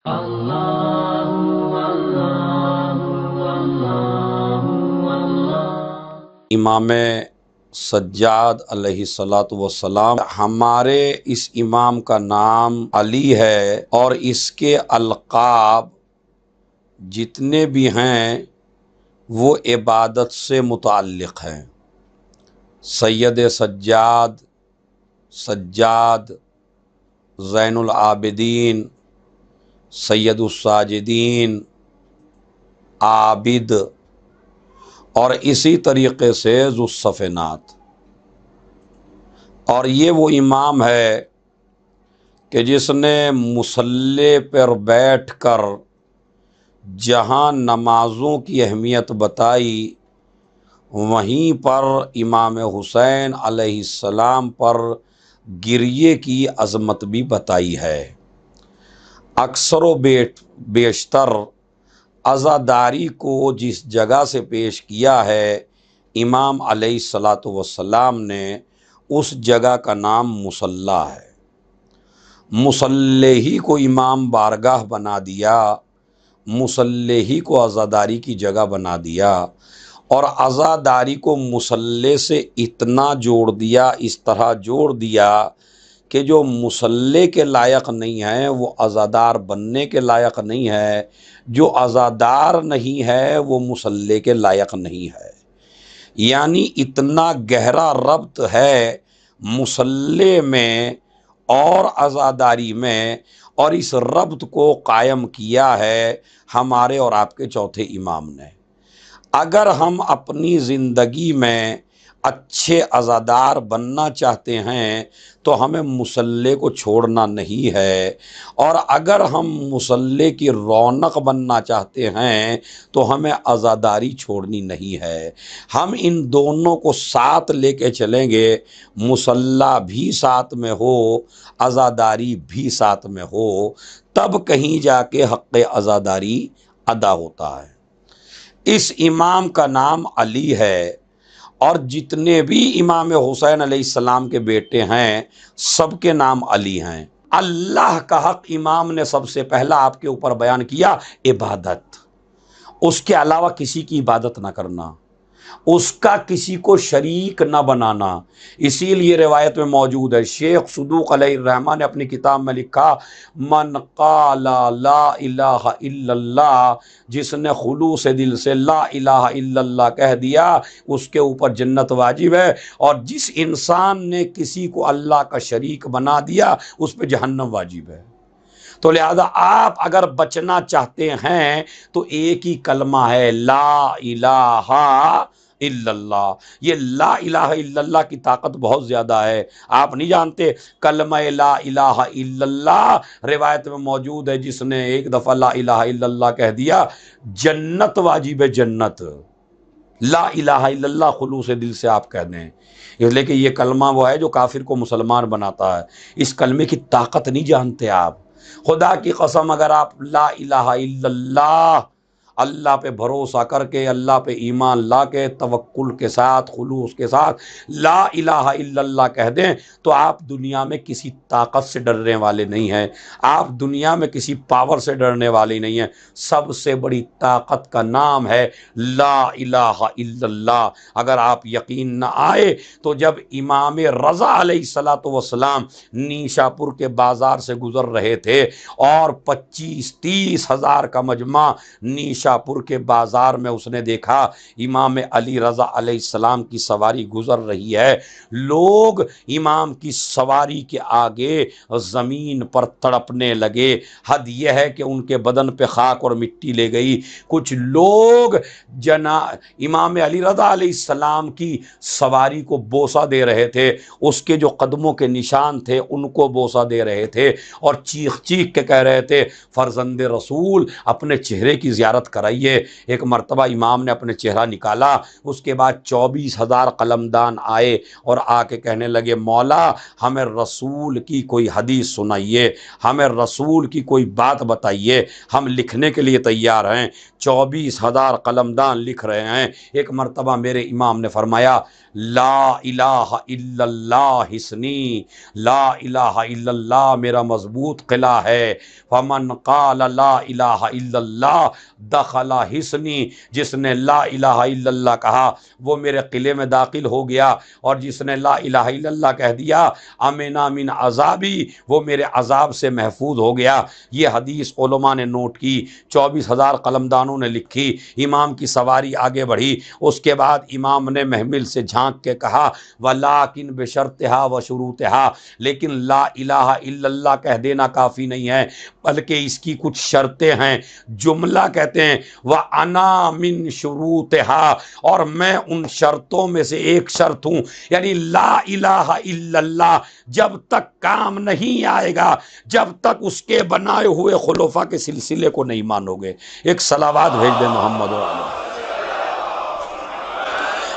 امام سجاد علیہ الصلاۃ والسلام، ہمارے اس امام کا نام علی ہے، اور اس کے القاب جتنے بھی ہیں وہ عبادت سے متعلق ہیں۔ سید سجاد، سجاد، زین العابدین، سید الساجدین، عابد، اور اسی طریقے سے ذو الصفنات۔ اور یہ وہ امام ہے کہ جس نے مصلی پر بیٹھ کر جہاں نمازوں کی اہمیت بتائی، وہیں پر امام حسین علیہ السلام پر گریے کی عظمت بھی بتائی ہے۔ اکثر و بیشتر عزاداری کو جس جگہ سے پیش کیا ہے امام علیہ الصلاۃ والسلام نے، اس جگہ کا نام مصلی ہے۔ مصلی ہی کو امام بارگاہ بنا دیا، مصلی ہی کو عزاداری کی جگہ بنا دیا، اور عزاداری کو مصلی سے اتنا جوڑ دیا، اس طرح جوڑ دیا کہ جو مصلی کے لائق نہیں ہے وہ عزادار بننے کے لائق نہیں ہے، جو عزادار نہیں ہے وہ مصلی کے لائق نہیں ہے۔ یعنی اتنا گہرا ربط ہے مصلی میں اور عزاداری میں، اور اس ربط کو قائم کیا ہے ہمارے اور آپ کے چوتھے امام نے۔ اگر ہم اپنی زندگی میں اچھے عزادار بننا چاہتے ہیں تو ہمیں مصلی کو چھوڑنا نہیں ہے، اور اگر ہم مصلی کی رونق بننا چاہتے ہیں تو ہمیں عزاداری چھوڑنی نہیں ہے۔ ہم ان دونوں کو ساتھ لے کے چلیں گے، مصلی بھی ساتھ میں ہو، عزاداری بھی ساتھ میں ہو، تب کہیں جا کے حق عزاداری ادا ہوتا ہے۔ اس امام کا نام علی ہے، اور جتنے بھی امام حسین علیہ السلام کے بیٹے ہیں سب کے نام علی ہیں۔ اللہ کا حق امام نے سب سے پہلا آپ کے اوپر بیان کیا، عبادت، اس کے علاوہ کسی کی عبادت نہ کرنا، اس کا کسی کو شریک نہ بنانا۔ اسی لیے روایت میں موجود ہے، شیخ صدوق علیہ الرحمہ نے اپنی کتاب میں لکھا، من قال لا الہ الا اللہ، جس نے خلوص دل سے لا الہ الا اللہ کہہ دیا اس کے اوپر جنت واجب ہے، اور جس انسان نے کسی کو اللہ کا شریک بنا دیا اس پہ جہنم واجب ہے۔ تو لہذا آپ اگر بچنا چاہتے ہیں تو ایک ہی کلمہ ہے، لا الہ الا اللہ۔ یہ لا الہ الا اللہ کی طاقت بہت زیادہ ہے، آپ نہیں جانتے۔ کلمہ لا الہ الا اللہ روایت میں موجود ہے، جس نے ایک دفعہ لا الہ الا اللہ کہہ دیا جنت واجب ہے، جنت۔ لا الہ الا اللہ خلوص دل سے آپ کہہ دیں، لیکن یہ کلمہ وہ ہے جو کافر کو مسلمان بناتا ہے۔ اس کلمے کی طاقت نہیں جانتے آپ۔ خدا کی قسم، اگر آپ لا الہ الا اللہ، اللہ پہ بھروسہ کر کے، اللہ پہ ایمان لا کے، توکل کے ساتھ، خلوص کے ساتھ لا الہ الا اللہ کہہ دیں تو آپ دنیا میں کسی طاقت سے ڈرنے والے نہیں ہیں، آپ دنیا میں کسی پاور سے ڈرنے والے نہیں ہیں۔ سب سے بڑی طاقت کا نام ہے لا الہ الا اللہ۔ اگر آپ یقین نہ آئے تو جب امام رضا علیہ الصلاۃ والسلام نیشا پور کے بازار سے گزر رہے تھے اور 25-30 ہزار کا مجمع نیشا پور کے بازار میں اس نے دیکھا، امام علی رضا علیہ السلام کی سواری گزر رہی ہے، لوگ امام کی سواری کے آگے زمین پر تڑپنے لگے۔ حد یہ ہے کہ ان کے بدن پہ خاک اور مٹی لے گئی۔ کچھ لوگ امام علی رضا علیہ السلام کی سواری کو بوسہ دے رہے تھے، اس کے جو قدموں کے نشان تھے ان کو بوسہ دے رہے تھے، اور چیخ چیخ کے کہہ رہے تھے، فرزند رسول اپنے چہرے کی زیارت کرائیے۔ ایک مرتبہ امام نے اپنے چہرہ نکالا، اس کے بعد 24,000 قلمدان آئے اور آ کے کہنے لگے، مولا ہمیں رسول کی کوئی حدیث سنائیے، ہمیں رسول کی کوئی بات بتائیے، ہم لکھنے کے لیے تیار ہیں۔ 24,000 قلمدان لکھ رہے ہیں۔ ایک مرتبہ میرے امام نے فرمایا، لا الہ الا اللہ حصنی، لا الہ الا اللہ میرا مضبوط قلعہ ہے، فمن قال لا الہ الا اللہ دخل حصنی، جس نے لا الہ الا اللہ کہا وہ میرے قلعے میں داخل ہو گیا، اور جس نے لا الہ الا اللہ کہہ دیا امنا من عذابی، وہ میرے عذاب سے محفوظ ہو گیا۔ یہ حدیث علماء نے نوٹ کی، 24,000 قلمدانوں نے لکھی، امام کی سواری آگے بڑھی، اس کے بعد امام نے محمل سے جھانک کے کہا ولیکن بشرطہا و شروطہا، لیکن لا الہ الا اللہ کہہ دینا کافی نہیں ہے، بلکہ اس کی کچھ شرطیں ہیں، جملہ کہتے ہیں وَأَنَا مِن شُرُوطِهَا، اور میں ان شرطوں میں سے ایک شرط ہوں، یعنی لا الہ الا اللہ جب تک کام نہیں آئے گا جب تک اس کے بنائے ہوئے خلفاء کے سلسلے کو نہیں مانو گے۔ ایک صلوات بھیج دیں محمد و